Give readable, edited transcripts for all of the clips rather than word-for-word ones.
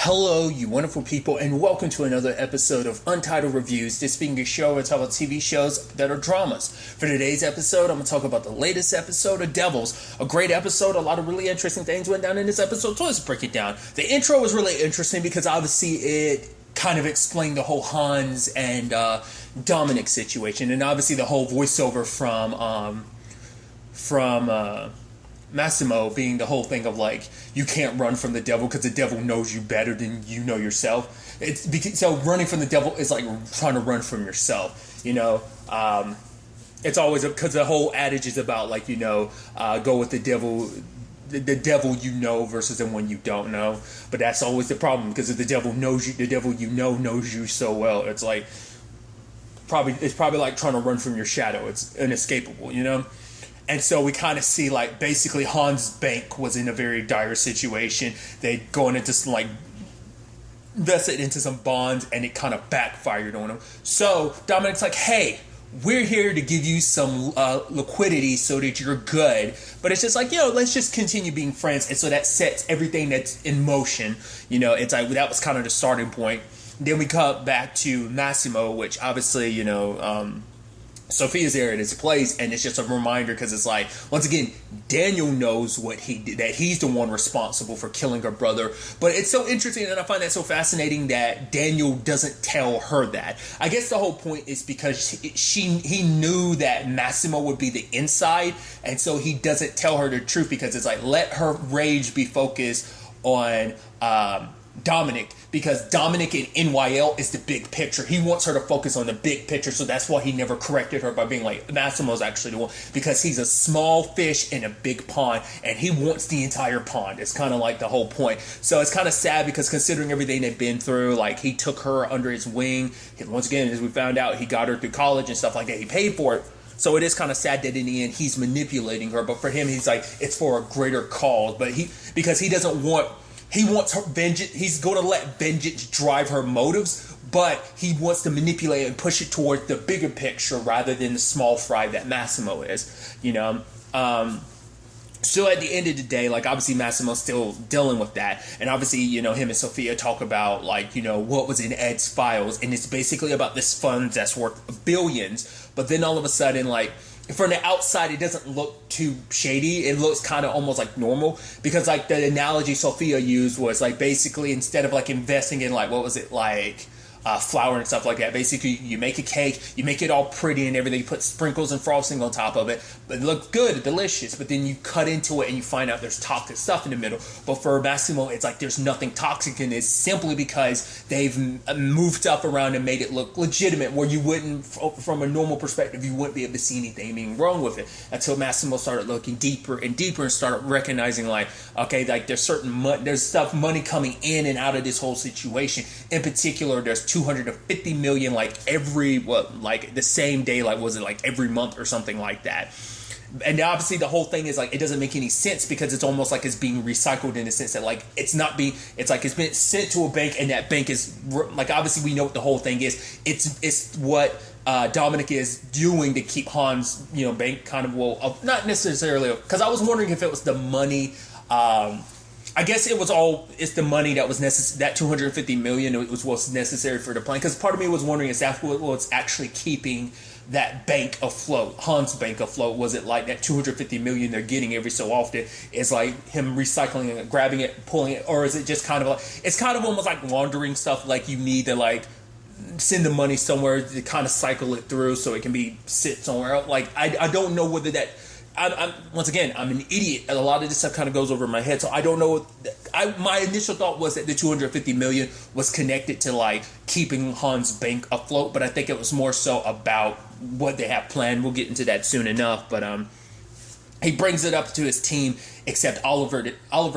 Hello, you wonderful people, and welcome to another episode of Untitled Reviews. This being a show where I talk about TV shows that are dramas. For today's episode, I'm going to talk about the latest episode of Devils. A great episode, a lot of really interesting things went down in this episode, so let's break it down. The intro was really interesting because obviously it kind of explained the whole Hans and Dominic situation, and obviously the whole voiceover from Massimo being the whole thing of like, you can't run from the devil because the devil knows you better than you know yourself. It's because, so running from the devil is like trying to run from yourself, you know. It's always because the whole adage is about like, you know, go with the devil you know versus the one you don't know. But that's always the problem, because if the devil knows you, the devil you know knows you so well, it's like it's probably like trying to run from your shadow. It's inescapable, you know. And so we kind of see, like, basically Hans' bank was in a very dire situation. They'd gone into some, like, invested into some bonds, and it kind of backfired on them. So Dominic's like, hey, we're here to give you some liquidity so that you're good. But it's just like, let's just continue being friends. And so that sets everything that's in motion. You know, it's like, that was kind of the starting point. Then we come back to Massimo, which obviously, Sophia's there at his place, and it's just a reminder because it's like, once again, Daniel knows what he did, that he's the one responsible for killing her brother. But it's so interesting, and I find that so fascinating that Daniel doesn't tell her that. I guess the whole point is because he knew that Massimo would be the inside, and so he doesn't tell her the truth, because it's like, let her rage be focused on Dominic, because Dominic in NYL is the big picture. He wants her to focus on the big picture, so that's why he never corrected her by being like, Massimo's actually the one, because he's a small fish in a big pond, and he wants the entire pond. It's kind of like the whole point. So it's kind of sad, because considering everything they've been through, like, he took her under his wing. Once again, as we found out, he got her through college and stuff like that. He paid for it. So it is kind of sad that in the end he's manipulating her, but for him, he's like, it's for a greater cause. But because he doesn't want... He wants her vengeance. He's going to let vengeance drive her motives, but he wants to manipulate and push it toward the bigger picture rather than the small fry that Massimo is, you know. So at the end of the day, like, obviously Massimo's still dealing with that. And obviously, him and Sophia talk about, like, what was in Ed's files. And it's basically about this fund that's worth billions. But then all of a sudden, like, from the outside, it doesn't look too shady. It looks kind of almost like normal, because like the analogy Sophia used was like, basically, instead of like investing in like, what was it, like flour and stuff like that, basically you make a cake, you make it all pretty and everything, you put sprinkles and frosting on top of it, but it looks good, delicious, but then you cut into it and you find out there's toxic stuff in the middle. But for Massimo, it's like there's nothing toxic in it, simply because they've moved stuff around and made it look legitimate, where you wouldn't, from a normal perspective, you wouldn't be able to see anything being wrong with it, until Massimo started looking deeper and deeper and started recognizing, like, okay, like there's money coming in and out of this whole situation. In particular, there's 250 million like like the same day, like was it like every month or something like that. And obviously the whole thing is like, it doesn't make any sense, because it's almost like it's being recycled in the sense that like it's like it's been sent to a bank, and that bank is like, obviously we know what the whole thing is. It's what Dominic is doing to keep Hans bank kind of, not necessarily, because I was wondering if it was the money. I guess it's the money that was necessary, that 250 million was what's necessary for the plan. Because part of me was wondering, is that what's actually keeping that bank afloat, Hans' bank afloat? Was it like that 250 million they're getting every so often is like him recycling it, grabbing it, pulling it? Or is it just kind of like, it's kind of almost like laundering stuff, like you need to like send the money somewhere to kind of cycle it through so it can be sit somewhere else? Like, I don't know whether that... once again, I'm an idiot, and a lot of this stuff kind of goes over my head, so I don't know. My initial thought was that the 250 million was connected to like keeping Hans' bank afloat, but I think it was more so about what they have planned. We'll get into that soon enough, but he brings it up to his team, except Oliver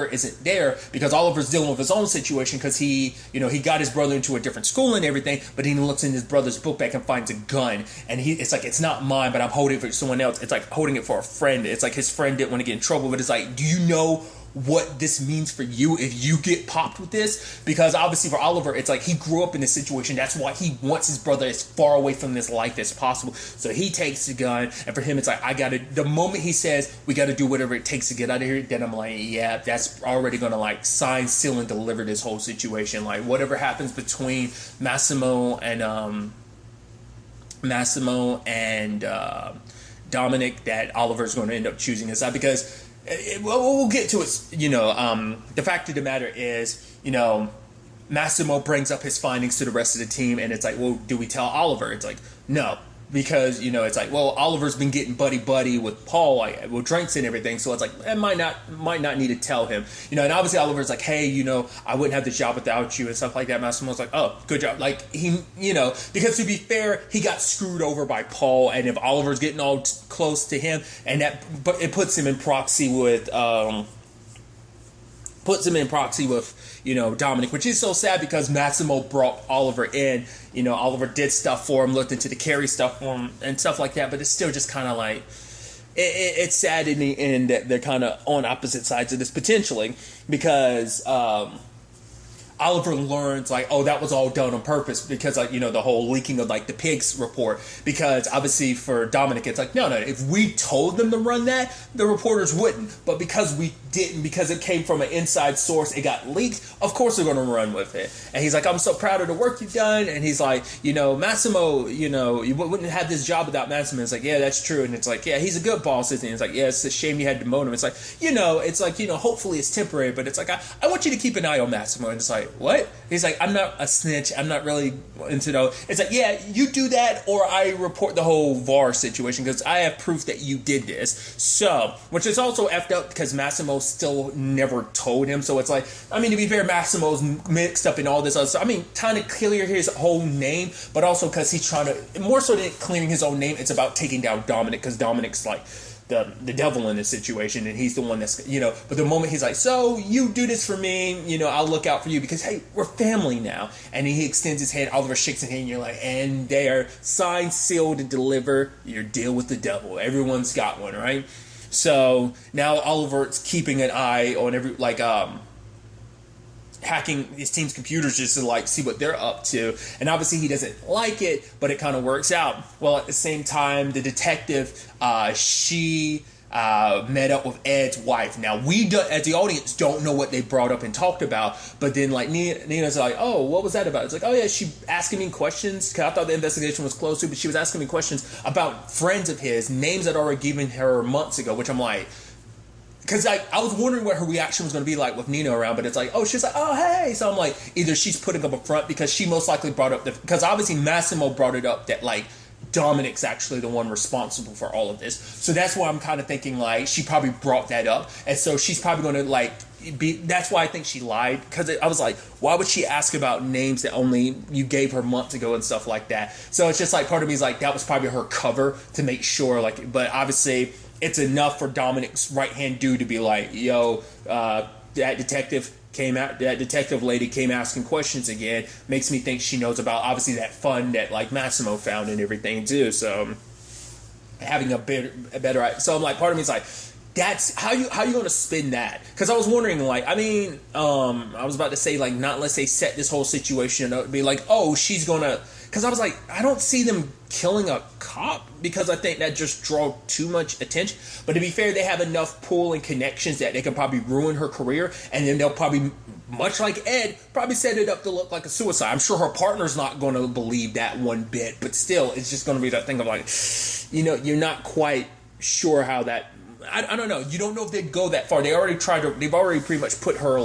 isn't there, because Oliver's dealing with his own situation, because he got his brother into a different school and everything, but he looks in his brother's book bag and finds a gun, and it's like, it's not mine, but I'm holding it for someone else. It's like holding it for a friend. It's like his friend didn't want to get in trouble, but it's like, do you know what this means for you if you get popped with this, because obviously for Oliver, it's like he grew up in this situation. That's why he wants his brother as far away from this life as possible. So he takes the gun, and for him, it's like, the moment he says, we got to do whatever it takes to get out of here, then I'm like, yeah, that's already going to like sign, seal, and deliver this whole situation. Like whatever happens between Massimo and Dominic, that Oliver's going to end up choosing his side, because we'll get to it. The fact of the matter is, Massimo brings up his findings to the rest of the team, and it's like, well, do we tell Oliver? It's like, no. Because, it's like, well, Oliver's been getting buddy with Paul, like, with drinks and everything. So it's like, I might not need to tell him. And obviously Oliver's like, hey, I wouldn't have this job without you and stuff like that. Massimo's like, oh, good job. Like, because to be fair, he got screwed over by Paul. And if Oliver's getting all close to him, but it puts him in proxy with, Dominic, which is so sad because Massimo brought Oliver in. Oliver did stuff for him, looked into the Carrie stuff for him and stuff like that, but it's still just kind of like, it's sad in the end that they're kind of on opposite sides of this potentially, because Oliver learns like, oh, that was all done on purpose because, like, the whole leaking of like the pigs report, because obviously for Dominic it's like, no, if we told them to run that, the reporters wouldn't, but because we didn't, because it came from an inside source, it got leaked, of course they're going to run with it. And he's like, I'm so proud of the work you've done. And he's like, Massimo, you wouldn't have this job without Massimo. It's like, yeah, that's true. And it's like, yeah, he's a good boss, isn't he? It's like, yeah, it's a shame you had to demote him. It's like, hopefully it's temporary, but it's like, I want you to keep an eye on Massimo. And it's like, what? He's like, I'm not a snitch. I'm not really into those. It's like, yeah, you do that or I report the whole VAR situation because I have proof that you did this. So, which is also effed up because Massimo still never told him. So it's like, to be fair, Massimo's mixed up in all this other stuff. Trying to clear his whole name, but also because he's trying to, more so than clearing his own name, it's about taking down Dominic, because Dominic's like the devil in this situation, and he's the one that's, but the moment he's like, so you do this for me, I'll look out for you because, hey, we're family now. And he extends his hand, Oliver shakes his hand, and you're like, and they are signed, sealed, and deliver your deal with the devil. Everyone's got one, right? So now Oliver's keeping an eye on hacking his team's computers just to see what they're up to, and obviously he doesn't like it, but it kind of works out. Well, at the same time, the detective, she met up with Ed's wife. Now we as the audience don't know what they brought up and talked about, but then Nina's like, oh, what was that about? It's like, oh yeah, she asking me questions, because I thought the investigation was closed to, but she was asking me questions about friends of his, names I'd already given her months ago, which I'm like, because I was wondering what her reaction was going to be like with Nina around, but it's like, oh, she's like, oh, hey. So I'm like, either she's putting up a front because she most likely brought up because obviously Massimo brought it up that Dominic's actually the one responsible for all of this. So that's why I'm kind of thinking she probably brought that up. And so she's probably going to that's why I think she lied, because I was like, why would she ask about names that only you gave her months ago and stuff like that? So it's just part of me is like, that was probably her cover to make sure, but obviously it's enough for Dominic's right-hand dude to be like, yo, that detective lady came asking questions again. Makes me think she knows about, obviously, that fund that, Massimo found and everything, too. So, having a better... So, I'm like, part of me is like, that's... How you going to spin that? Because I was wondering, I was about to say, not let's say set this whole situation up, be like, oh, she's going to... Because I was like, I don't see them killing a cop, because I think that just draw too much attention. But to be fair, they have enough pull and connections that they can probably ruin her career, and then they'll probably, much like Ed, probably set it up to look like a suicide. I'm sure her partner's not going to believe that one bit, but still, it's just going to be that thing of you're not quite sure how that... I don't know. You don't know if they'd go that far. They've already pretty much put her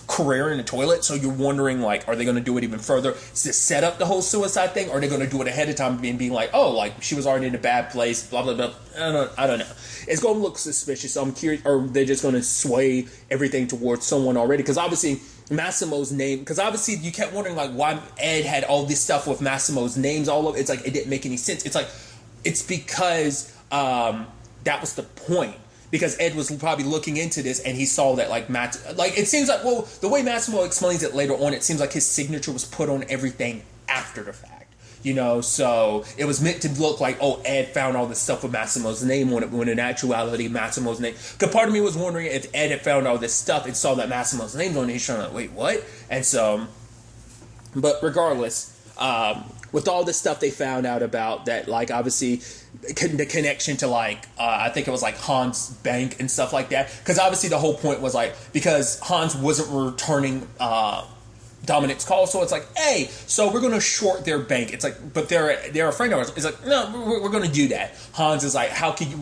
career in the toilet. So you're wondering are they going to do it even further to set up the whole suicide thing, or are they going to do it ahead of time and being like, oh, she was already in a bad place, blah blah blah. I don't know. It's going to look suspicious. So I'm curious, or they're just going to sway everything towards someone already, because obviously Massimo's name, because obviously you kept wondering why Ed had all this stuff with Massimo's names all over. It's it didn't make any sense. It's because that was the point. Because Ed was probably looking into this and he saw that it seems the way Massimo explains it later on, it seems like his signature was put on everything after the fact. So it was meant to look like, oh, Ed found all this stuff with Massimo's name on it, when in actuality Massimo's name, because part of me was wondering if Ed had found all this stuff and saw that Massimo's name on it, he's trying to, wait, what? And so, but regardless, with all this stuff they found out about that, like, obviously the connection to, like, I think it was like Hans' bank and stuff like that, because obviously the whole point was like, because Hans wasn't returning Dominic's call, so it's like, hey, so we're gonna short their bank. It's like, but they're a friend of ours. It's like, no, we're gonna do that. Hans is like,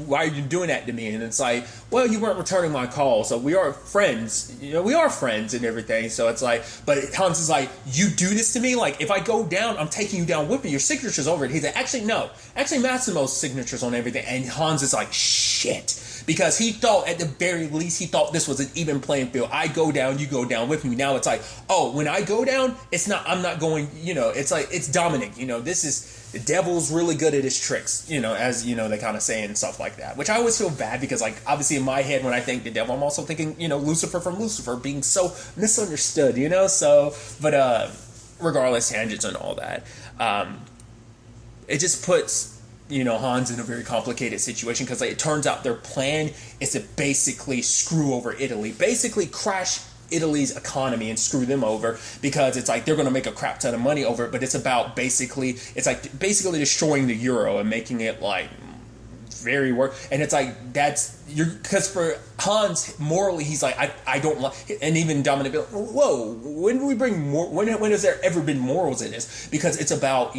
why are you doing that to me? And it's like, well, you weren't returning my call, so we are friends. We are friends and everything. So it's like, but Hans is like, you do this to me? Like, if I go down, I'm taking you down with me. Your signature's over it. He's like, actually, no. Actually, Massimo's signature's on everything. And Hans is like, shit. Because he thought, at the very least, he thought this was an even playing field. I go down, you go down with me. Now it's like, oh, when I go down, I'm not going, it's like, it's Dominic. The devil's really good at his tricks, as, they kind of say and stuff like that. Which I always feel bad because, like, obviously in my head, when I think the devil, I'm also thinking, Lucifer from Lucifer being so misunderstood, So, but regardless, tangents and all that. It just puts Hans in a very complicated situation because, like, it turns out their plan is to basically screw over Italy, basically crash Italy's economy and screw them over, because it's like they're going to make a crap ton of money over it, but it's about basically destroying the euro and making it like very work. And it's like, because for Hans, morally, he's like, I don't like, and even Dominic, whoa, when do we bring more? When has there ever been morals in this? Because it's about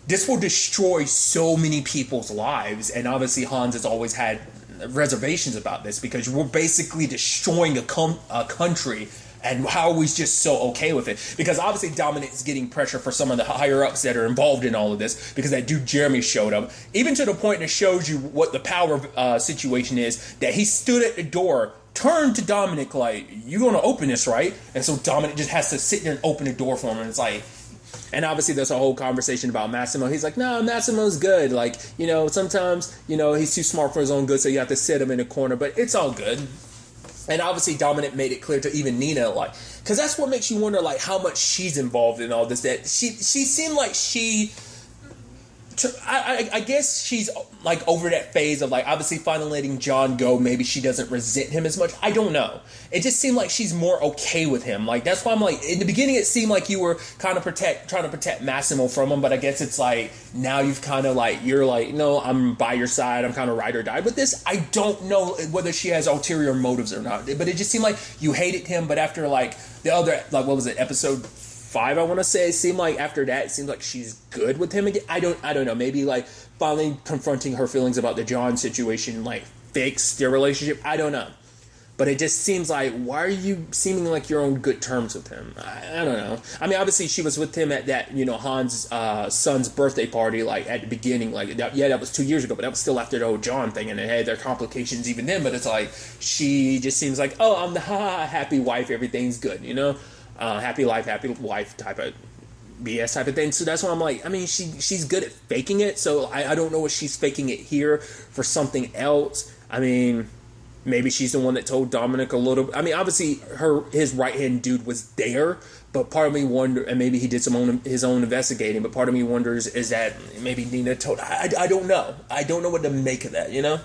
this will destroy so many people's lives, and obviously Hans has always had reservations about this because we're basically destroying a country, and how are we just so okay with it? Because obviously Dominic is getting pressure for some of the higher ups that are involved in all of this, because that dude Jeremy showed up, even to the point that shows you what the power situation is, that he stood at the door, turned to Dominic like, you gonna open this, right? And so Dominic just has to sit there and open the door for him, and it's like, and obviously there's a whole conversation about Massimo. He's like, no, Massimo's good. Like, sometimes, he's too smart for his own good, so you have to sit him in a corner, but it's all good. And obviously Dominic made it clear to even Nina, like, because that's what makes you wonder, like, how much she's involved in all this. That she seemed like I guess she's like over that phase of, like, obviously finally letting John go. Maybe she doesn't resent him as much. I don't know. It just seemed like she's more okay with him. Like, that's why I'm like, in the beginning it seemed like you were kind of trying to protect Massimo from him, but I guess it's like now you've kind of like, you're like, no, I'm by your side. I'm kind of ride or die with this. I don't know whether she has ulterior motives or not, but it just seemed like you hated him. But after, like, the other, like, what was it, episode 5, I want to say, it seemed like after that, it seemed like she's good with him again. I don't know. Maybe, like, finally confronting her feelings about the John situation, like, fixed their relationship. I don't know. But it just seems like, why are you seeming like you're on good terms with him? I don't know. I mean, obviously she was with him at that, Hans' son's birthday party, like, at the beginning. Like, that was 2 years ago, but that was still after the whole John thing, and it had their complications even then. But it's like, she just seems like, oh, I'm the happy wife, everything's good, happy life, happy wife type of BS type of thing. So that's why I'm like, I mean, she's good at faking it. So I don't know if she's faking it here for something else. I mean, maybe she's the one that told Dominic a little. I mean, obviously his right hand dude was there, but part of me wonder, and maybe he did his own investigating. But part of me wonders, is that maybe Nina told. I don't know. I don't know what to make of that.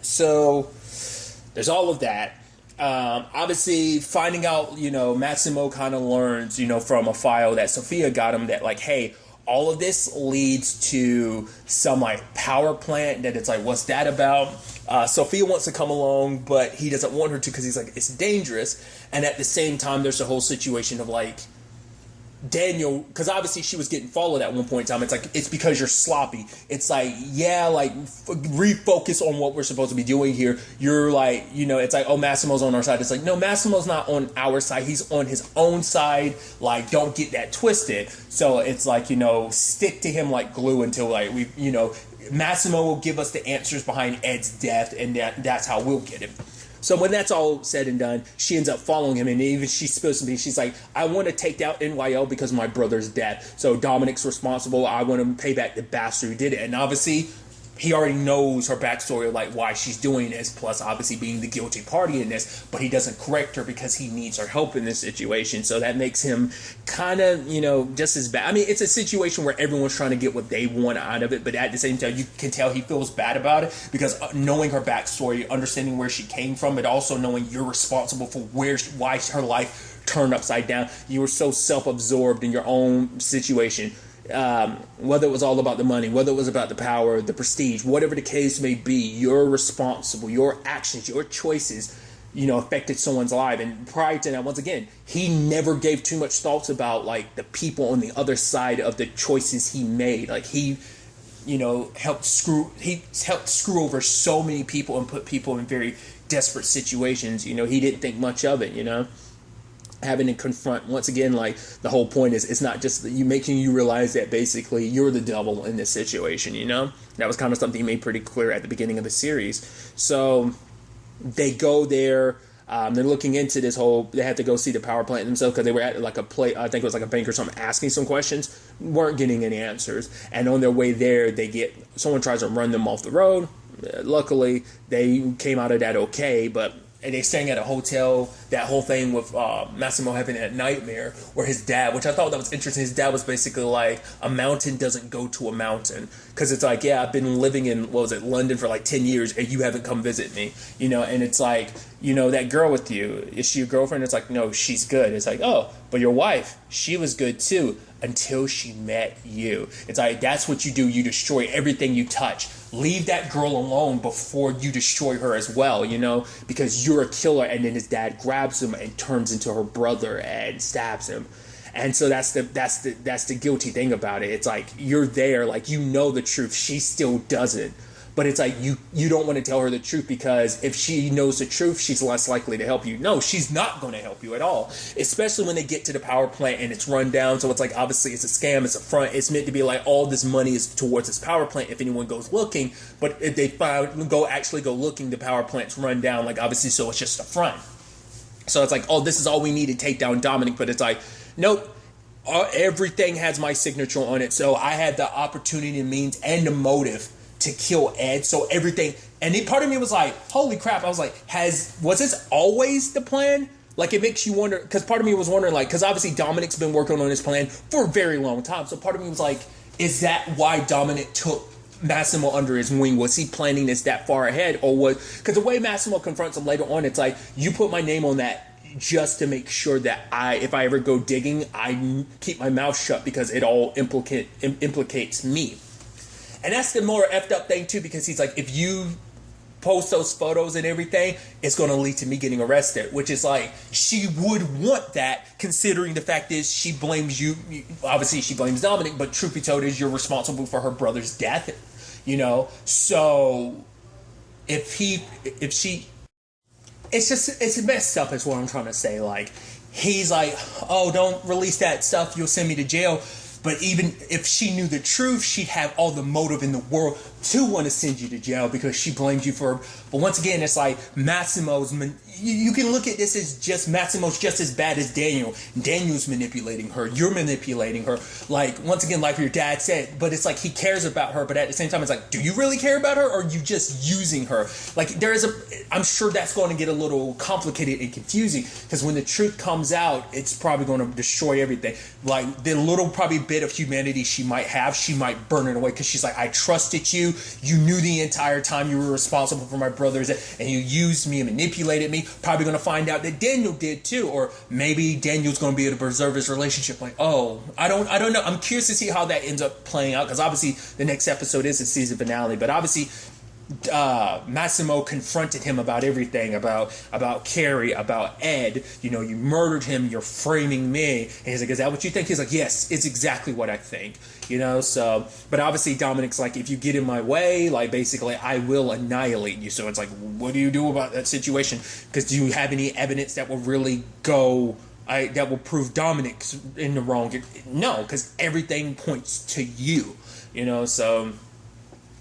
So there's all of that. Obviously finding out, Massimo kind of learns, from a file that Sophia got him, that, like, hey, all of this leads to some, like, power plant, that it's like, what's that about? Sophia wants to come along, but he doesn't want her to, because he's like, it's dangerous. And at the same time, there's a whole situation of, like, Daniel, because obviously she was getting followed at one point in time. It's like, it's because you're sloppy. It's like, yeah, like, refocus on what we're supposed to be doing here. You're like, it's like, oh, Massimo's on our side. It's like, no, Massimo's not on our side. He's on his own side. Like, don't get that twisted. So it's like, stick to him like glue until, like, Massimo will give us the answers behind Ed's death, and that's how we'll get him. So when that's all said and done, she ends up following him, and even she's supposed to be, she's like, I want to take out NYL because of my brother's death. So Dominic's responsible. I want to pay back the bastard who did it. And obviously, he already knows her backstory of like why she's doing this, plus obviously being the guilty party in this, but he doesn't correct her because he needs her help in this situation. So that makes him kind of, just as bad. I mean, it's a situation where everyone's trying to get what they want out of it, but at the same time, you can tell he feels bad about it because knowing her backstory, understanding where she came from, but also knowing you're responsible for why her life turned upside down. You were so self-absorbed in your own situation. Whether it was all about the money, whether it was about the power, the prestige, whatever the case may be, you're responsible. Your actions, your choices, affected someone's life. And prior to that, once again, he never gave too much thoughts about like the people on the other side of the choices he made. Like he, helped screw over so many people and put people in very desperate situations. He didn't think much of it, having to confront, once again, like the whole point is it's not just you making you realize that basically you're the devil in this situation. That was kind of something he made pretty clear at the beginning of the series. So they go there, they're looking into this whole, they had to go see the power plant themselves because they were at like a play, I think it was like a bank or something, asking some questions, weren't getting any answers. And on their way there, someone tries to run them off the road. Luckily they came out of that okay, but and they're staying at a hotel. That whole thing with Massimo having that nightmare where his dad, which I thought that was interesting, his dad was basically like, a mountain doesn't go to a mountain. Because it's like, yeah, I've been living in, London for like 10 years and you haven't come visit me. And it's like, that girl with you, is she your girlfriend? It's like, no, she's good. It's like, oh, but your wife, she was good too until she met you. It's like, that's what you do. You destroy everything you touch. Leave that girl alone before you destroy her as well, because you're a killer. And then his dad grabs him and turns into her brother and stabs him. And so that's the guilty thing about it. It's like, you're there, like, the truth. She still doesn't. But it's like, you don't want to tell her the truth because if she knows the truth, she's less likely to help you. No, she's not going to help you at all. Especially when they get to the power plant and it's run down. So it's like, obviously it's a scam, it's a front. It's meant to be like all this money is towards this power plant if anyone goes looking. But if they go looking, the power plant's run down. Like, obviously, so it's just a front. So it's like, oh, this is all we need to take down Dominic. But it's like, nope. Everything has my signature on it. So I had the opportunity, means, and the motive to kill Ed. So everything, and part of me was like, holy crap. I was like, was this always the plan? Like, it makes you wonder, because part of me was wondering, like, because obviously Dominic's been working on his plan for a very long time. So part of me was like, is that why Dominic took Massimo under his wing? Was he planning this that far ahead? Or because the way Massimo confronts him later on, it's like, you put my name on that just to make sure that if I ever go digging, I keep my mouth shut because it all implicates me. And that's the more effed up thing too, because he's like, if you post those photos and everything, it's going to lead to me getting arrested, which is like, she would want that, considering the fact is she blames you. Obviously she blames Dominic, but truth be told is you're responsible for her brother's death, so if she, it's messed up is what I'm trying to say. Like, he's like, oh, don't release that stuff, you'll send me to jail. But even if she knew the truth, she'd have all the motive in the world to want to send you to jail because she blames you for. But once again, it's like Massimo's. You can look at this as just Massimo's just as bad as Daniel. Daniel's manipulating her. You're manipulating her. Like, once again, like your dad said. But it's like he cares about her. But at the same time, it's like, do you really care about her, or are you just using her? Like, I'm sure that's going to get a little complicated and confusing because when the truth comes out, it's probably going to destroy everything. Like, the little probably bit of humanity she might have, she might burn it away because she's like, I trusted you. You knew the entire time you were responsible for my brothers, and you used me and manipulated me. Probably going to find out that Daniel did too, or maybe Daniel's going to be able to preserve his relationship. Like, oh, I don't know. I'm curious to see how that ends up playing out because obviously the next episode is the season finale, but obviously Massimo confronted him about everything, about Carrie, about Ed. You murdered him, you're framing me. And he's like, is that what you think? He's like, yes, it's exactly what I think. So, but obviously Dominic's like, if you get in my way, like, basically I will annihilate you. So it's like, what do you do about that situation? Because do you have any evidence that will really that will prove Dominic's in the wrong? No, because everything points to you, so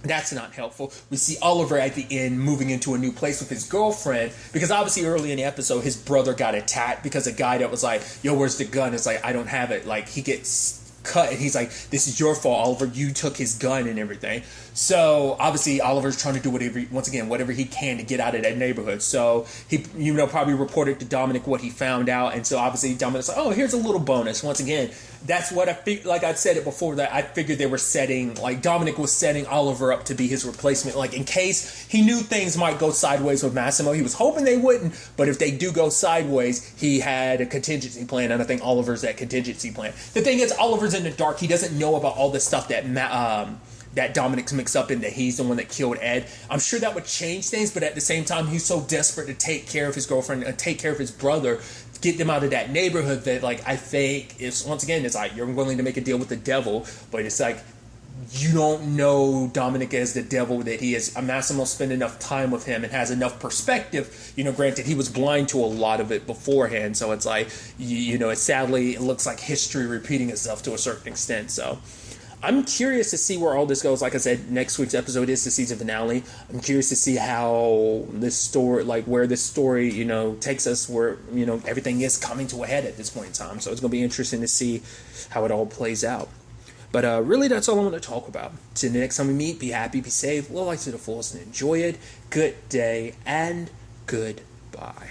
that's not helpful. We see Oliver at the end moving into a new place with his girlfriend because obviously early in the episode his brother got attacked because a guy that was like, yo, where's the gun? It's like, I don't have it. Like, he gets cut, and he's like, this is your fault, Oliver, you took his gun and everything. So obviously Oliver's trying to do whatever he can to get out of that neighborhood. So he, probably reported to Dominic what he found out, and so obviously Dominic's like, oh, here's a little bonus. Once again, that's what like I said it before, that I figured they were setting, like Dominic was setting Oliver up to be his replacement, like in case he knew things might go sideways with Massimo. He was hoping they wouldn't, but if they do go sideways, he had a contingency plan, and I think Oliver's that contingency plan. The thing is, Oliver's in the dark. He doesn't know about all the stuff that that Dominic's mixed up in, that he's the one that killed Ed. I'm sure that would change things, but at the same time, he's so desperate to take care of his girlfriend and take care of his brother, get them out of that neighborhood, that, like, I think it's, once again, it's like, you're willing to make a deal with the devil, but it's like, you don't know Dominic as the devil that he is. Massimo spent enough time with him and has enough perspective. Granted, he was blind to a lot of it beforehand, so it's like, it looks like history repeating itself to a certain extent. So I'm curious to see where all this goes. Like I said, next week's episode is the season finale. I'm curious to see how this story, like where this story, takes us, where, everything is coming to a head at this point in time. So it's going to be interesting to see how it all plays out. But really, that's all I want to talk about. Till the next time we meet, be happy, be safe, live life to the fullest, and enjoy it. Good day, and goodbye.